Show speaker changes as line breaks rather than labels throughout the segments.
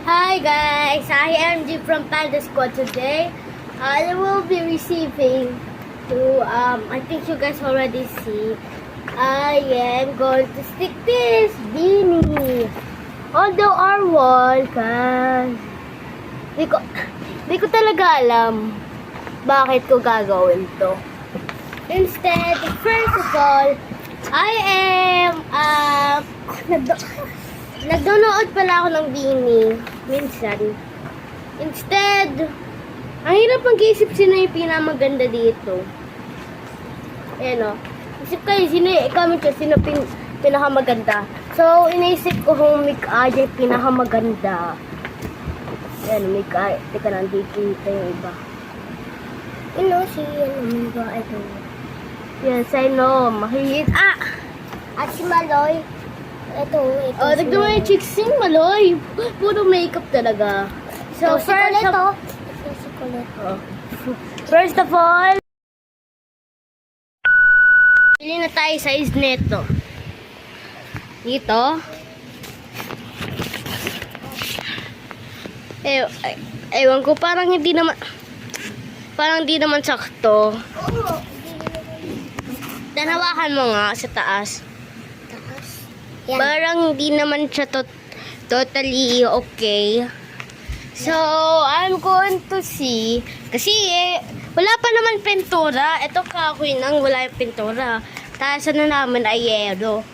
Hi guys, I am G from Panda Squad today. I will be receiving I think you guys already see, I am going to stick this beanie on our wall cause di ko talaga alam bakit ko gagawin to. Instead, first of all, I am nagdonood pala ako ng beanie minsan. Instead, ang hirap mag-isip sino yung pinamaganda dito. Ayan o. Isip kayo, comment nyo, sino pinakamaganda. So, inaisip ko kung Mika yung pinakamaganda. Ayan, Mika. Teka, nandito yung iba. You know, si Mika, I don't know. Yes, I know. Mahihit. At si Maloy. Ito. Oh, nagdawa yung chicksing, Maloy. Puro makeup talaga. So, first of all, pili na tayo size neto. Dito. Ewan ko, parang di naman sakto. Hawakan mo nga sa taas. Yan. Parang hindi naman siya totally okay. So, I'm going to see. Kasi wala pa naman pintura. Ito kahoy nang wala yung pintura. Tapos namin ay yelo.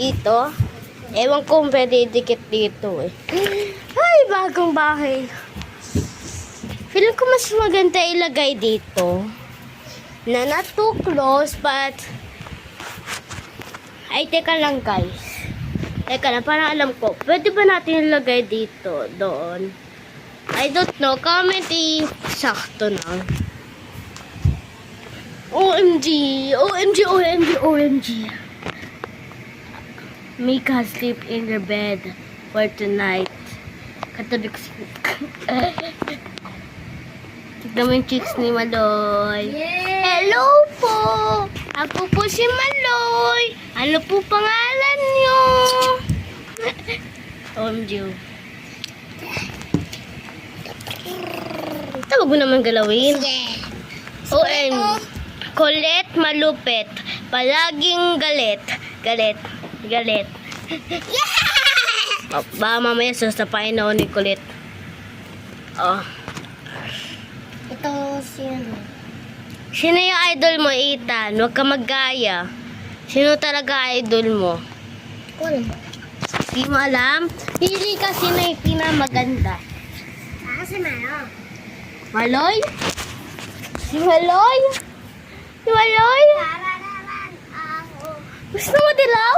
Dito. Ewan ko kung pwede dikit dito eh. Ay, bagong bahay. Feeling ko mas maganda ilagay dito. Na not too close, but ay, teka lang guys. Teka lang, parang alam ko. Pwede ba natin ilagay dito? Doon. I don't know. Comment sakto na. OMG. OMG, OMG, OMG. Mika sleep in her bed for tonight. Katabi ko si tignan mo yung chicks ni Maloy. Yeah. Hello po! Ako po si Maloy. Ano po pangalan niyo? OMG. Tawag mo naman galawin. OM. Kulit malupit. Palaging galit. Galit. Galit. Oh, baka mamaya sasapain na ako ni kulit. Oh.
Ito sino?
Sino yung idol mo, Ethan? Huwag ka maggaya. Sino talaga idol mo?
Cool.
Di mo alam? Pili ka sino yung pinamaganda.
Si Malo.
Maloy? Si Maloy? Si Maloy? Gusto mo dilaw?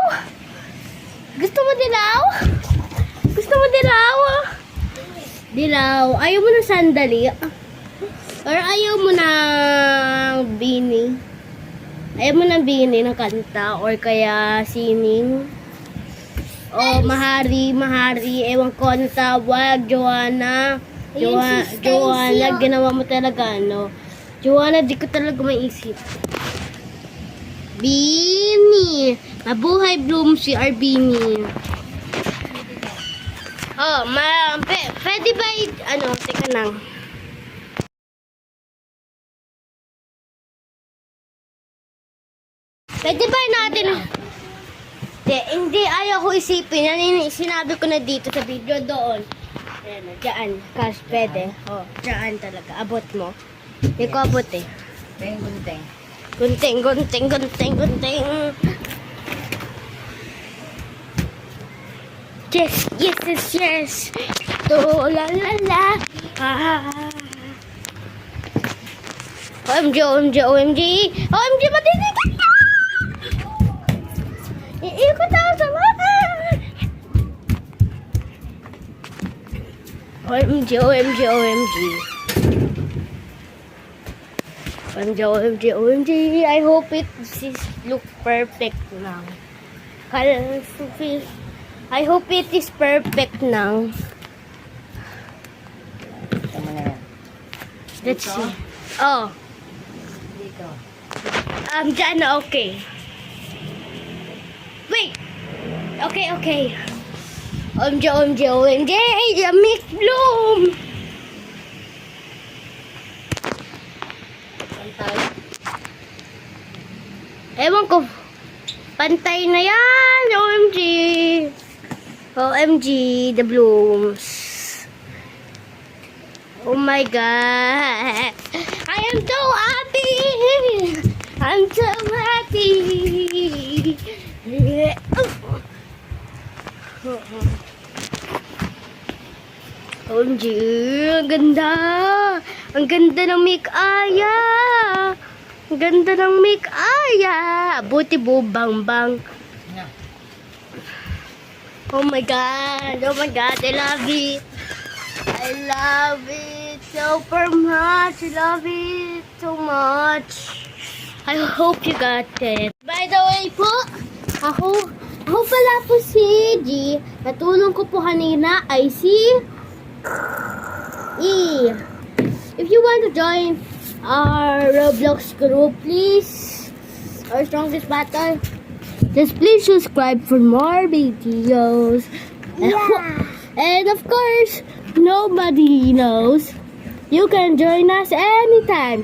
Gusto mo dilaw? Gusto mo dilaw? Dilaw. Ayaw mo ng sandali. Or ayaw mo ng beanie? Ayaw mo ng beanie ng kanta? Or kaya singing? O mahari, ewan ko ano tawag, Joanna. Joanna, ginawa mo talaga, no? Joanna, di ko talaga maisip. Beanie. Mabuhay bloom si our beanie. Oh, pwede ba teka lang. Pwede ba natin... Hindi, ayaw ko isipin. Sinabi ko na dito sa video doon. Ayan, dyan. Kasi pwede. Oh, dyan talaga. Abot mo. Hindi ko abot eh.
Gunting.
Gunting, gunting, gunting, gunting. Yes, yes, yes, yes. To la la la. OMG, OMG, OMG. OMG, matinig ka! Iikot ako sa mga. OMG, OMG, OMG. OMG, OMG, OMG. I hope it look perfect now. I hope it is perfect now.
Tama na yan.
Let's see. Oh.
Dito.
Dyan na okay. Wait! Okay, okay. OMG, Mick Bloom!
Pantay.
Ewan ko. Pantay na yan! OMG, the Blooms. Oh my God! I am so happy! I'm so happy! OMG, ang ganda! Ang ganda ng Mick Aya! Ang ganda ng Mick Aya! Buti bang bang.
Na.
Oh my God, I love it. I love it super much. I love it so much. I hope you got it. By the way po, ako pala po si G. Natulong ko po kanina ay si E. If you want to join our Roblox group, please, our strongest battle, just please subscribe for more videos. And of course, nobody knows. You can join us anytime.